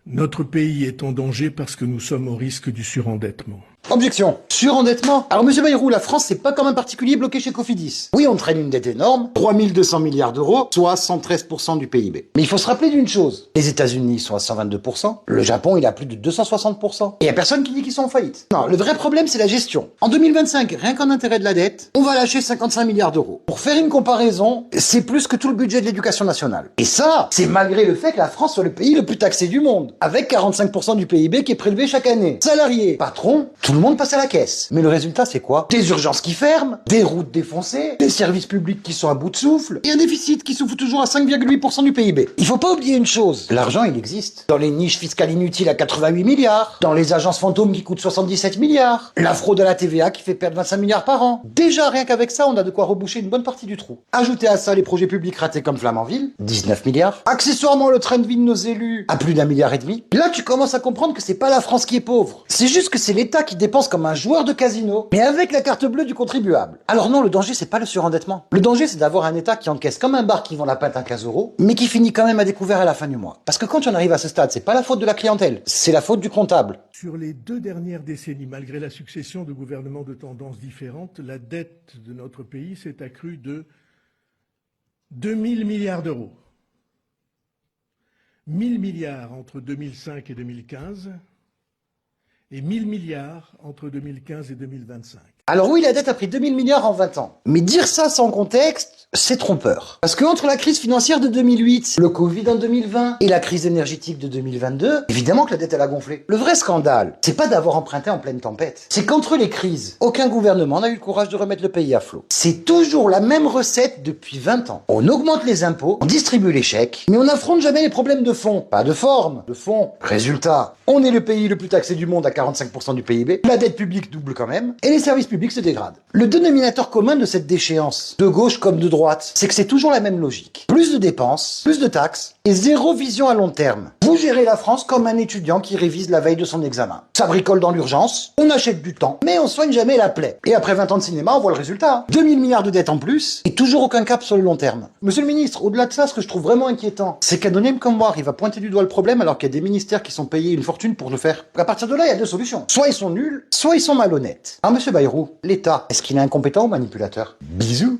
Notre pays est en danger parce que nous sommes au risque du surendettement. Objection. Surendettement. Alors, monsieur Bayrou, la France, c'est pas comme un particulier bloqué chez Cofidis. Oui, on traîne une dette énorme, 3200 milliards d'euros, soit 113% du PIB. Mais il faut se rappeler d'une chose. Les États-Unis sont à 122%, le Japon, il a plus de 260%. Et il y a personne qui dit qu'ils sont en faillite. Non, le vrai problème, c'est la gestion. En 2025, rien qu'en intérêt de la dette, on va lâcher 55 milliards d'euros. Pour faire une comparaison, c'est plus que tout le budget de l'éducation nationale. Et ça, c'est malgré le fait que la France soit le pays le plus taxé du monde, avec 45% du PIB qui est prélevé chaque année. Salariés, patrons, tout le monde passe à la caisse. Mais le résultat, c'est quoi? Des urgences qui ferment, des routes défoncées, des services publics qui sont à bout de souffle, et un déficit qui souffle toujours à 5,8% du PIB. Il faut pas oublier une chose, l'argent, il existe. Dans les niches fiscales inutiles à 88 milliards, dans les agences fantômes qui coûtent 77 milliards, la fraude à la TVA qui fait perdre 25 milliards par an. Déjà, rien qu'avec ça, on a de quoi reboucher une bonne partie du trou. Ajoutez à ça les projets publics ratés comme Flamanville, 19 milliards. Accessoirement, le train de vie de nos élus, à plus d'1,5 milliard. Là, tu commences à comprendre que c'est pas la France qui est pauvre. C'est juste que c'est l'État qui dépense comme un joueur de casino, mais avec la carte bleue du contribuable. Alors non, le danger, c'est pas le surendettement. Le danger, c'est d'avoir un État qui encaisse comme un bar qui vend la pinte à 15 euros, mais qui finit quand même à découvert à la fin du mois. Parce que quand on arrive à ce stade, c'est pas la faute de la clientèle, c'est la faute du comptable. Sur les 2 dernières décennies, malgré la succession de gouvernements de tendances différentes, la dette de notre pays s'est accrue de 2000 milliards d'euros. 1000 milliards entre 2005 et 2015 et 1000 milliards entre 2015 et 2025. Alors oui, la dette a pris 2000 milliards en 20 ans. Mais dire ça sans contexte, c'est trompeur. Parce que entre la crise financière de 2008, le Covid en 2020 et la crise énergétique de 2022, évidemment que la dette elle a gonflé. Le vrai scandale, c'est pas d'avoir emprunté en pleine tempête. C'est qu'entre les crises, aucun gouvernement n'a eu le courage de remettre le pays à flot. C'est toujours la même recette depuis 20 ans. On augmente les impôts, on distribue les chèques, mais on n'affronte jamais les problèmes de fond. Pas de forme, de fond. Résultat, on est le pays le plus taxé du monde à 45% du PIB, la dette publique double quand même, et les services public se dégrade. Le dénominateur commun de cette déchéance, de gauche comme de droite, c'est que c'est toujours la même logique. Plus de dépenses, plus de taxes, et zéro vision à long terme. Vous gérez la France comme un étudiant qui révise la veille de son examen. Ça bricole dans l'urgence, on achète du temps, mais on soigne jamais la plaie. Et après 20 ans de cinéma, on voit le résultat. 2000 milliards de dettes en plus, et toujours aucun cap sur le long terme. Monsieur le ministre, au-delà de ça, ce que je trouve vraiment inquiétant, c'est qu'Anonyme comme moi arrive à pointer du doigt le problème alors qu'il y a des ministères qui sont payés une fortune pour le faire. À partir de là, il y a deux solutions. Soit ils sont nuls, soit ils sont malhonnêtes. Alors monsieur Bayrou, l'État, est-ce qu'il est incompétent ou manipulateur? Bisous.